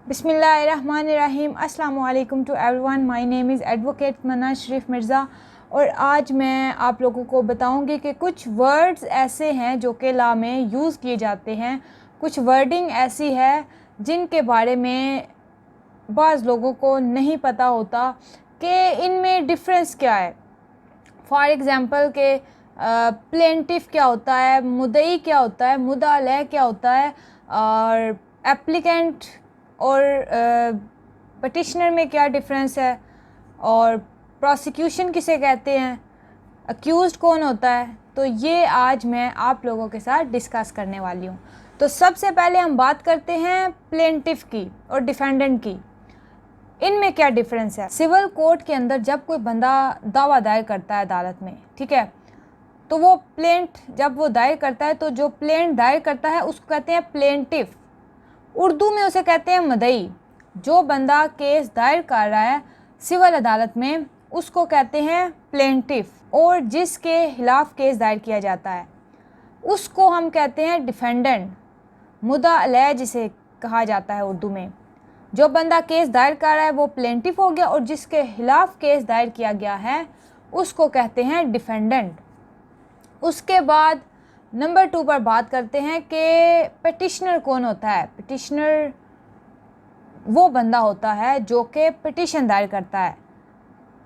बिस्मिल्लाहिर्रहमानिर्रहीम। अस्सलाम वालेकुम to everyone. My name is advocate Manna Sharif Mirza और आज मैं आप लोगों को बताऊंगी कि कुछ वर्ड्स ऐसे हैं जो कि लॉ में यूज़ किए जाते हैं, कुछ वर्डिंग ऐसी है जिनके बारे में बाज़ लोगों को नहीं पता होता कि इनमें डिफरेंस क्या है। फॉर एग्ज़ाम्पल के प्लेंटिफ क्या होता है, मुद्दई क्या होता है, मुद्दा अलैह क्या होता है, और एप्लीकेंट और पटिशनर में क्या डिफरेंस है, और प्रोसिक्यूशन किसे कहते हैं, अक्यूज़्ड कौन होता है। तो ये आज मैं आप लोगों के साथ डिस्कस करने वाली हूँ। तो सबसे पहले हम बात करते हैं प्लेंटिफ की और डिफेंडेंट की। इनमें क्या डिफरेंस है। सिविल कोर्ट के अंदर जब कोई बंदा दावा दायर करता है अदालत में, ठीक है, तो वो प्लेंट जब वो दायर करता है तो जो प्लेंट दायर करता है उसको कहते हैं प्लेंटिफ। उर्दू में उसे कहते हैं मदई। जो बंदा केस दायर कर रहा है सिविल अदालत में उसको कहते हैं प्लेंटिफ, और जिसके खिलाफ केस दायर किया जाता है उसको हम कहते हैं डिफेंडेंट, मुद्दा अलैह जिसे कहा जाता है उर्दू में। जो बंदा केस दायर कर रहा है वो प्लेंटिफ हो गया, और जिसके खिलाफ केस दायर किया गया है उसको कहते हैं डिफेंडेंट। उसके बाद नंबर 2 पर बात करते हैं कि पिटिशनर कौन होता है। पिटिशनर वो बंदा होता है जो कि पिटिशन दायर करता है।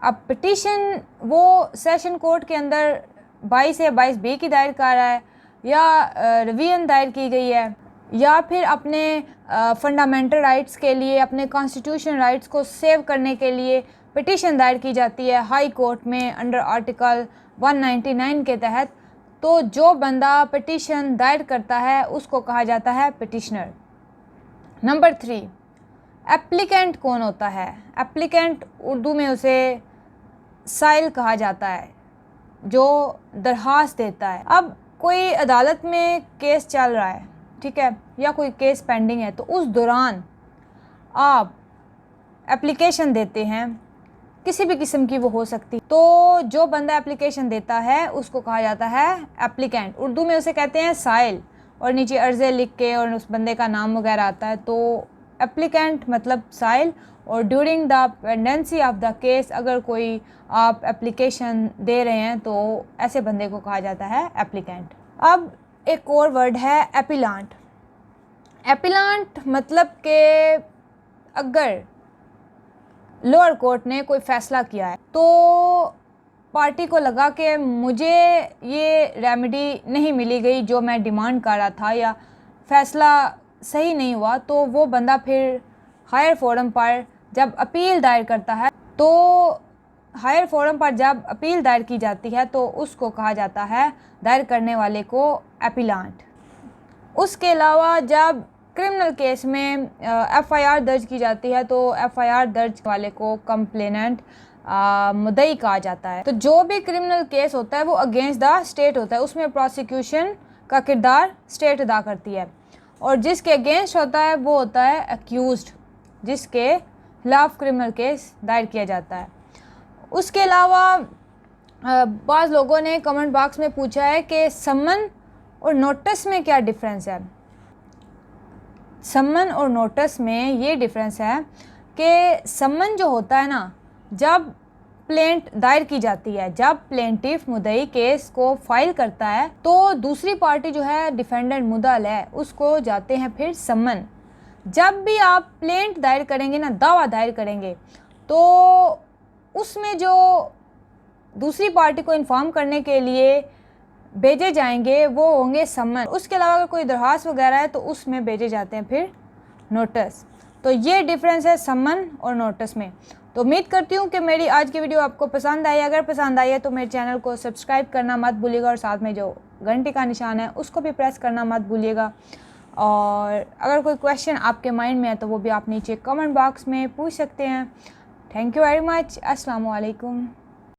अब पिटिशन वो सेशन कोर्ट के अंदर 22 या 22B की दायर कर रहा है, या रिवीजन दायर की गई है, या फिर अपने फंडामेंटल राइट्स के लिए, अपने कॉन्स्टिट्यूशन राइट्स को सेव करने के लिए पिटिशन दायर की जाती है हाई कोर्ट में अंडर आर्टिकल 199 के तहत। तो जो बंदा पिटिशन दायर करता है उसको कहा जाता है पिटिशनर। नंबर 3, एप्लीकेंट कौन होता है। एप्लीकेंट उर्दू में उसे साइल कहा जाता है, जो दरख्वास्त देता है। अब कोई अदालत में केस चल रहा है, ठीक है, या कोई केस पेंडिंग है, तो उस दौरान आप एप्लीकेशन देते हैं, किसी भी किस्म की वो हो सकती। तो जो बंदा एप्लीकेशन देता है उसको कहा जाता है एप्लीकेंट। उर्दू में उसे कहते हैं साइल, और नीचे अर्ज़े लिख के और उस बंदे का नाम वगैरह आता है। तो एप्लीकेंट मतलब साइल, और during the pendency of the case अगर कोई आप एप्लीकेशन दे रहे हैं तो ऐसे बंदे को कहा जाता है एप्लीकेंट। अब एक और वर्ड है एपिलांट। एपिलांट मतलब कि अगर लोअर कोर्ट ने कोई फ़ैसला किया है तो पार्टी को लगा कि मुझे ये रेमेडी नहीं मिली गई जो मैं डिमांड कर रहा था, या फ़ैसला सही नहीं हुआ, तो वो बंदा फिर हायर फोरम पर जब अपील दायर करता है, तो हायर फोरम पर जब अपील दायर की जाती है तो उसको कहा जाता है, दायर करने वाले को, एपिलांट। उसके अलावा जब क्रिमिनल केस में FIR दर्ज की जाती है तो FIR दर्ज वाले को कंप्लेनेंट मुद्दई कहा जाता है। तो जो भी क्रिमिनल केस होता है वो अगेंस्ट द स्टेट होता है, उसमें प्रोसिक्यूशन का किरदार स्टेट अदा करती है, और जिसके अगेंस्ट होता है वो होता है अक्यूज्ड, जिसके खिलाफ क्रिमिनल केस दायर किया जाता है। उसके अलावा बाज़ लोगों ने कमेंट बॉक्स में पूछा है कि सम्मन और नोटिस में क्या डिफरेंस है। सम्मन और नोटिस में ये डिफरेंस है कि सम्मन जो होता है ना, जब प्लेंट दायर की जाती है, जब प्लेंटिफ मुद्दई केस को फाइल करता है तो दूसरी पार्टी जो है डिफेंडेंट मुद्दा अलैह, उसको जाते हैं फिर सम्मन। जब भी आप प्लेंट दायर करेंगे ना, दावा दायर करेंगे, तो उसमें जो दूसरी पार्टी को इन्फॉर्म करने के लिए भेजे जाएंगे वो होंगे सम्मन। उसके अलावा अगर कोई दरख्वास्त वगैरह है तो उसमें भेजे जाते हैं फिर नोटिस। तो ये डिफरेंस है सम्मन और नोटिस में। तो उम्मीद करती हूँ कि मेरी आज की वीडियो आपको पसंद आई। अगर पसंद आई है तो मेरे चैनल को सब्सक्राइब करना मत भूलिएगा, और साथ में जो घंटी का निशान है उसको भी प्रेस करना मत भूलिएगा। और अगर कोई क्वेश्चन आपके माइंड में है तो वो भी आप नीचे कमेंट बॉक्स में पूछ सकते हैं। Thank you very much. अस्सलाम वालेकुम।